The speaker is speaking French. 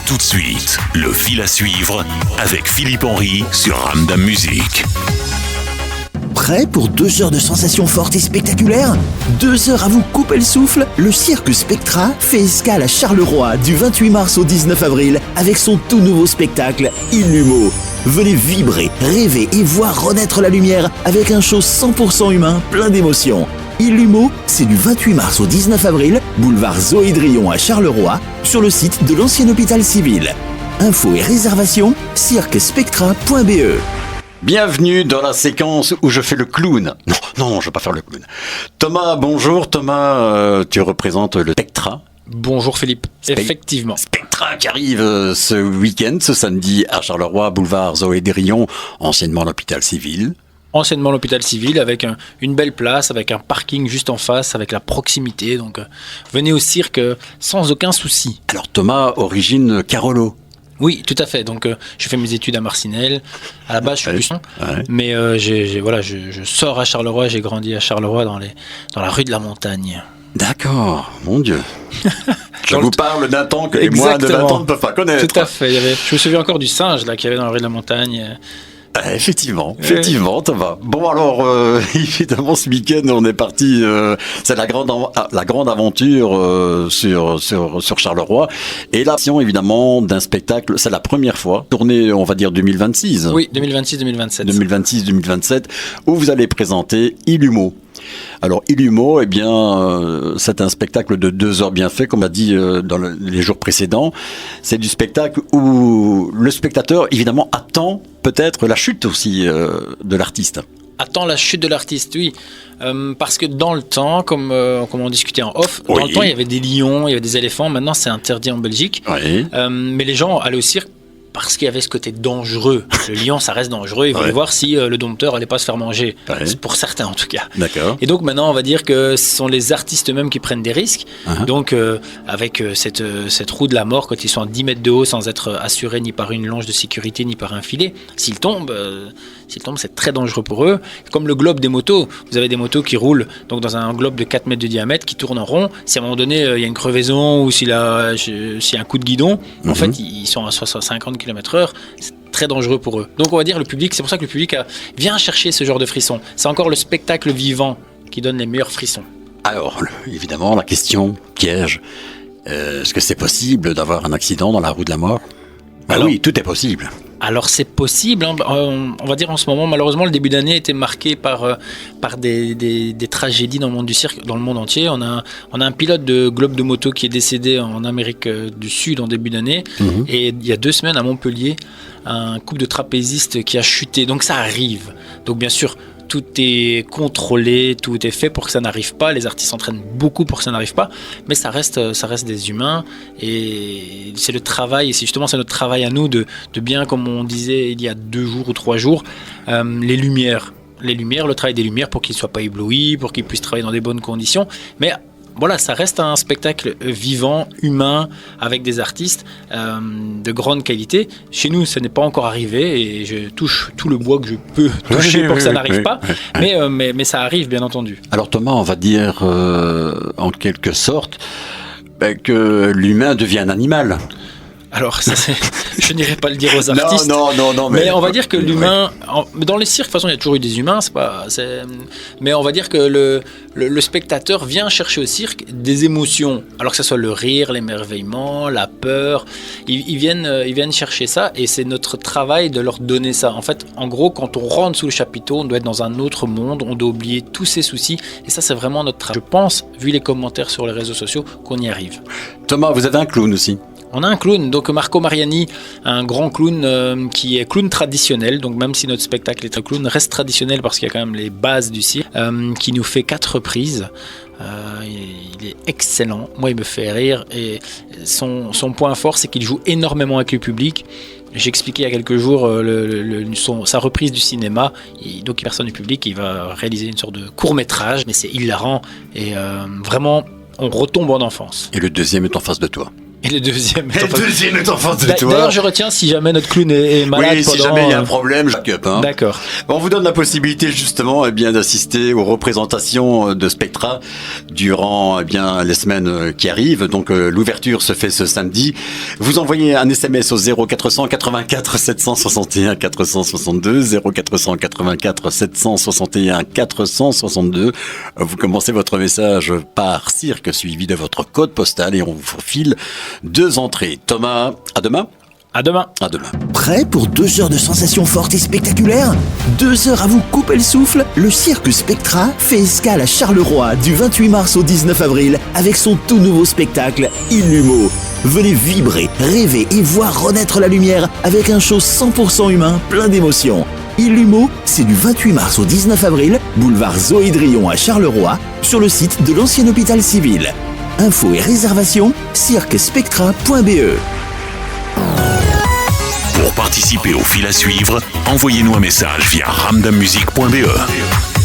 Tout de suite, le fil à suivre avec Philippe Henry sur Ramdam Music. Prêt pour 2 heures de sensations fortes et spectaculaires ? 2 heures à vous couper le souffle ? Le cirque Spectra fait escale à Charleroi du 28 mars au 19 avril avec son tout nouveau spectacle Illumo. Venez vibrer, rêver et voir renaître la lumière avec un show 100% humain plein d'émotions. Illumo, c'est du 28 mars au 19 avril, boulevard Zoé Drillon à Charleroi, sur le site de l'ancien hôpital civil. Infos et réservations, cirquespectra.be. Bienvenue dans la séquence où je fais le clown. Non, je vais pas faire le clown. Thomas, bonjour. Thomas, tu représentes le Spectra. Bonjour Philippe, effectivement. Spectra qui arrive ce week-end, ce samedi à Charleroi, boulevard Zoé Drillon, anciennement l'hôpital civil. Anciennement l'hôpital civil, avec une belle place, avec un parking juste en face, avec la proximité. Donc venez au cirque sans aucun souci. Alors Thomas, origine Carolo. Oui, tout à fait. Donc, j'ai fait mes études à Marcinelle. À la base, je suis plus son. Mais je sors à Charleroi. J'ai grandi à Charleroi dans la rue de la Montagne. D'accord, mon Dieu. Je vous parle d'un temps que les moins de 20 ans ne peuvent pas connaître. Tout à fait. Je me souviens encore du singe là, qu'il y avait dans la rue de la Montagne. Effectivement, Thomas. Bon alors, évidemment, ce week-end, on est parti. C'est la grande aventure sur Charleroi. Et là, évidemment, d'un spectacle, c'est la première fois, tournée, on va dire 2026. Oui, 2026-2027. 2026-2027, où vous allez présenter Illumo. Alors Illumo, c'est un spectacle de 2 heures bien fait, comme a dit dans les jours précédents. C'est du spectacle où le spectateur, évidemment, attend peut-être la chute aussi de l'artiste. Attend la chute de l'artiste, oui. Parce que dans le temps, comme on discutait en off, dans le temps, il y avait des lions, il y avait des éléphants. Maintenant, c'est interdit en Belgique. Oui. Mais les gens allaient au cirque parce qu'il y avait ce côté dangereux. Le lion, ça reste dangereux. Ils voulaient voir si le dompteur allait pas se faire manger. Pour certains, en tout cas. D'accord. Et donc, maintenant, on va dire que ce sont les artistes eux-mêmes qui prennent des risques. Donc, avec cette roue de la mort, quand ils sont à 10 mètres de haut, sans être assurés ni par une longe de sécurité, ni par un filet, s'ils tombent, c'est très dangereux pour eux. Comme le globe des motos. Vous avez des motos qui roulent donc dans un globe de 4 mètres de diamètre, qui tourne en rond. Si à un moment donné, il y a une crevaison ou s'il y a un coup de guidon, en fait, ils sont à 50 km/h. C'est très dangereux pour eux. Donc, on va dire, le public, c'est pour ça que le public vient chercher ce genre de frissons. C'est encore le spectacle vivant qui donne les meilleurs frissons. Alors, évidemment, la question piège. Est-ce que c'est possible d'avoir un accident dans la roue de la mort ? Oui, tout est possible. Alors c'est possible, hein. On va dire en ce moment, malheureusement, le début d'année a été marqué par des tragédies dans le monde du cirque, dans le monde entier. On a un pilote de globe de moto qui est décédé en Amérique du Sud en début d'année. Et il y a 2 semaines à Montpellier, un couple de trapézistes qui a chuté. Donc ça arrive. Donc bien sûr, tout est contrôlé, tout est fait pour que ça n'arrive pas. Les artistes s'entraînent beaucoup pour que ça n'arrive pas, mais ça reste des humains et c'est le travail. Et c'est notre travail à nous de bien, comme on disait il y a 2 jours ou 3 jours, les lumières, le travail des lumières pour qu'ils ne soient pas éblouis, pour qu'ils puissent travailler dans des bonnes conditions. Mais voilà, ça reste un spectacle vivant, humain, avec des artistes de grande qualité. Chez nous, ça n'est pas encore arrivé et je touche tout le bois que je peux toucher pour que ça n'arrive pas. Mais ça arrive, bien entendu. Alors Thomas, on va dire en quelque sorte que l'humain devient un animal. Alors, je n'irai pas le dire aux artistes. Non. Mais on va dire que l'humain, dans les cirques, de toute façon, il y a toujours eu des humains. Mais on va dire que le spectateur vient chercher au cirque des émotions. Alors que ce soit le rire, l'émerveillement, la peur, ils viennent chercher ça. Et c'est notre travail de leur donner ça. En fait, en gros, quand on rentre sous le chapiteau, on doit être dans un autre monde. On doit oublier tous ses soucis. Et ça, c'est vraiment notre travail. Je pense, vu les commentaires sur les réseaux sociaux, qu'on y arrive. Thomas, vous êtes un clown aussi. On a un clown, donc Marco Mariani, un grand clown qui est clown traditionnel, donc même si notre spectacle est un clown, reste traditionnel parce qu'il y a quand même les bases du cirque, qui nous fait 4 reprises. Il est excellent, moi il me fait rire et son point fort c'est qu'il joue énormément avec le public. J'ai expliqué il y a quelques jours sa reprise du cinéma, donc personne du public, il va réaliser une sorte de court-métrage, mais c'est hilarant et vraiment on retombe en enfance. Et le deuxième est en face de toi. Et le deuxième Et le deuxième est en face de toi. D'ailleurs, je retiens si jamais notre clown est malade Oui, pendant... si jamais il y a un problème, j'occupe. Hein. D'accord. On vous donne la possibilité justement d'assister aux représentations de Spectra durant les semaines qui arrivent. Donc l'ouverture se fait ce samedi. Vous envoyez un SMS au 0484 761 462, 0484 761 462. Vous commencez votre message par cirque suivi de votre code postal et on vous file 2 entrées. Thomas, à demain. À demain. À demain. Prêt pour 2 heures de sensations fortes et spectaculaires ? 2 heures à vous couper le souffle ? Le cirque Spectra fait escale à Charleroi du 28 mars au 19 avril avec son tout nouveau spectacle Illumo. Venez vibrer, rêver et voir renaître la lumière avec un show 100% humain plein d'émotions. Illumo, c'est du 28 mars au 19 avril, boulevard Zoé Drillon à Charleroi, sur le site de l'ancien hôpital civil. Infos et réservations, cirquespectra.be. Pour participer au fil à suivre, envoyez-nous un message via ramdammusique.be.